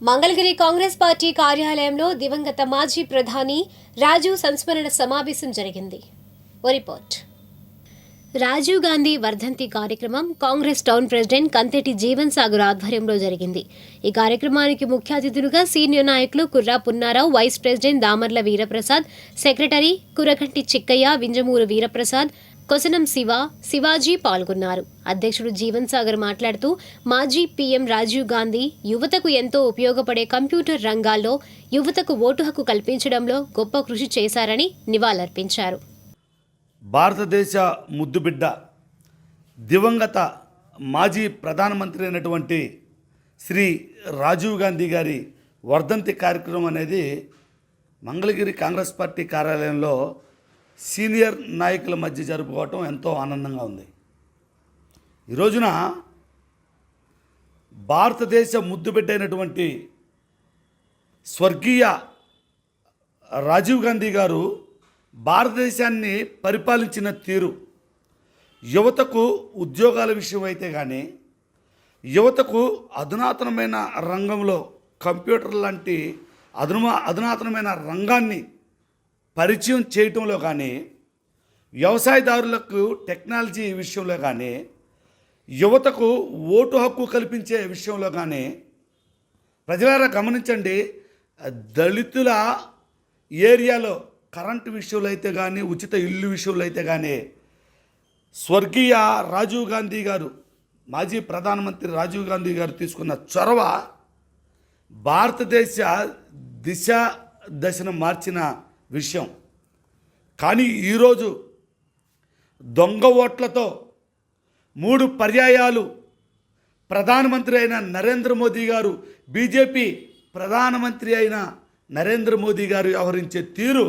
Mangalagiri Congress party కార్యాలయంలో దివంగత మాజీ ప్రధాని రాజీవ్ సంస్మరణ సమావేశం జరిగింది. రిపోర్ట్. రాజీవ్ గాంధీ వర్ధంతి కార్యక్రమం కాంగ్రెస్ టౌన్ ప్రెసిడెంట్ కంతెటి జీవన్ సాగర్ ఆధ్వర్యంలో జరిగింది. ఈ కార్యక్రమానికి ముఖ్య అతిథులుగా సీనియర్ నాయకులు Kurra Punnarao, vice president Damarla Veeraprasad, secretary Kurakanti Chikkaiah, Vinjamuru Veeraprasad, Kosanam Shivaji పాల్గొన్నారు. అధ్యక్షుడు జీవన్ సాగర్ మాట్లాడుతూ మాజీ పీఎం రాజీవ్ గాంధీ యువతకు ఎంతో ఉపయోగపడే కంప్యూటర్ రంగాల్లో యువతకు ఓటు హక్కు కల్పించడంలో గొప్ప కృషి చేశారని నివాళులర్పించారు. భారతదేశ ముద్దుబిడ్డ దివంగత మాజీ ప్రధానమంత్రి అయినటువంటి శ్రీ రాజీవ్ గాంధీ గారి వర్ధంతి కార్యక్రమం అనేది మంగళగిరి కాంగ్రెస్ పార్టీ కార్యాలయంలో సీనియర్ నాయకుల మధ్య జరుపుకోవటం ఎంతో ఆనందంగా ఉంది. ఈ రోజున భారతదేశ ముద్దుబిడ్డ అయినటువంటి స్వర్గీయ రాజీవ్ గాంధీ గారు భారతదేశాన్ని పరిపాలించిన తీరు, యువతకు ఉద్యోగాల విషయం అయితే కానీ, యువతకు అధునాతనమైన రంగంలో కంప్యూటర్ లాంటి అధునాతనమైన రంగాన్ని పరిచయం చేయటంలో కానీ, వ్యవసాయదారులకు టెక్నాలజీ విషయంలో కానీ, యువతకు ఓటు హక్కు కల్పించే విషయంలో కానీ, ప్రజలారా గమనించండి, దళితుల ఏరియాలో కరెంటు విషయంలో అయితే కానీ, ఉచిత ఇల్లు విషయంలో అయితే కానీ స్వర్గీయ రాజీవ్ గాంధీ గారు, మాజీ ప్రధానమంత్రి రాజీవ్ గాంధీ గారు తీసుకున్న చొరవ భారతదేశ దశను మార్చిన విషయం. కానీ ఈరోజు దొంగ ఓట్లతో 3 పర్యాయాలు ప్రధానమంత్రి అయిన నరేంద్ర మోదీ గారు, బీజేపీ ప్రధానమంత్రి అయిన నరేంద్ర మోదీ గారు వ్యవహరించే తీరు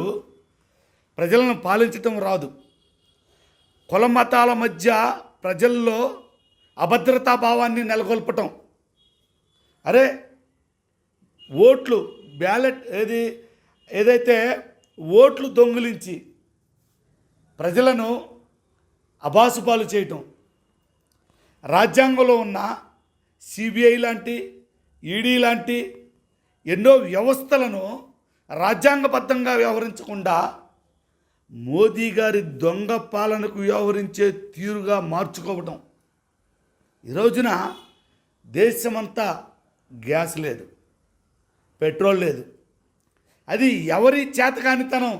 ప్రజలను పాలించటం రాదు. కుల మతాల మధ్య ప్రజల్లో అభద్రతా భావాన్ని నెలకొల్పటం, అరే ఓట్లు బ్యాలెట్ ఏదైతే ఓట్లు దొంగిలించి ప్రజలను అబాసుపాలు చేయటం, రాజ్యాంగంలో ఉన్న సిబిఐ లాంటి, ఈడీ లాంటి ఎన్నో వ్యవస్థలను రాజ్యాంగబద్ధంగా వ్యవహరించకుండా మోదీ గారి దొంగ పాలనకు వ్యవహరించే తీరుగా మార్చుకోవటం. ఈ రోజున దేశమంతా గ్యాస్ లేదు, పెట్రోల్ లేదు. అది ఎవరి చేతకానితనం?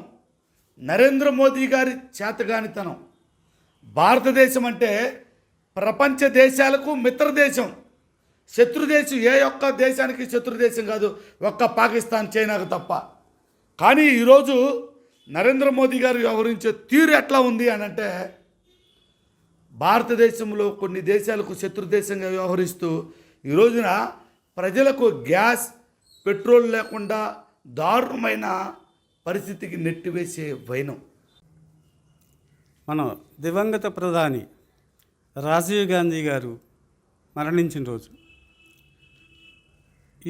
నరేంద్ర మోదీ గారి చేతకానితనం. భారతదేశం అంటే ప్రపంచ దేశాలకు మిత్రదేశం, శత్రుదేశం. ఏ ఒక్క దేశానికి శత్రుదేశం కాదు, ఒక్క పాకిస్తాన్, చైనాకు తప్ప. కానీ ఈరోజు నరేంద్ర మోదీ గారు వ్యవహరించే తీరు ఎట్లా ఉంది అని అంటే, భారతదేశంలో కొన్ని దేశాలకు శత్రుదేశంగా వ్యవహరిస్తూ ఈ రోజున ప్రజలకు గ్యాస్, పెట్రోల్ లేకుండా దారుణమైన పరిస్థితికి నెట్టివేసే వైనం. మన దివంగత ప్రధాని రాజీవ్ గాంధీ గారు మరణించిన రోజు.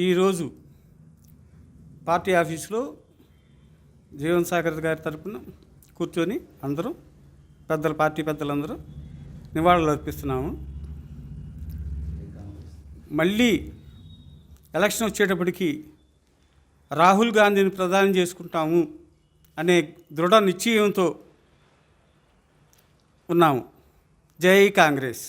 ఈరోజు పార్టీ ఆఫీసులో జీవన్ సాగర్ గారి తరపున కూర్చొని అందరూ పార్టీ పెద్దలందరూ నివాళులు అర్పిస్తున్నాము. మళ్ళీ ఎలక్షన్ వచ్చేటప్పటికి రాహుల్ గాంధీని ప్రధాని చేసుకుంటాము అనే దృఢ నిశ్చయంతో ఉన్నాము. జై కాంగ్రెస్.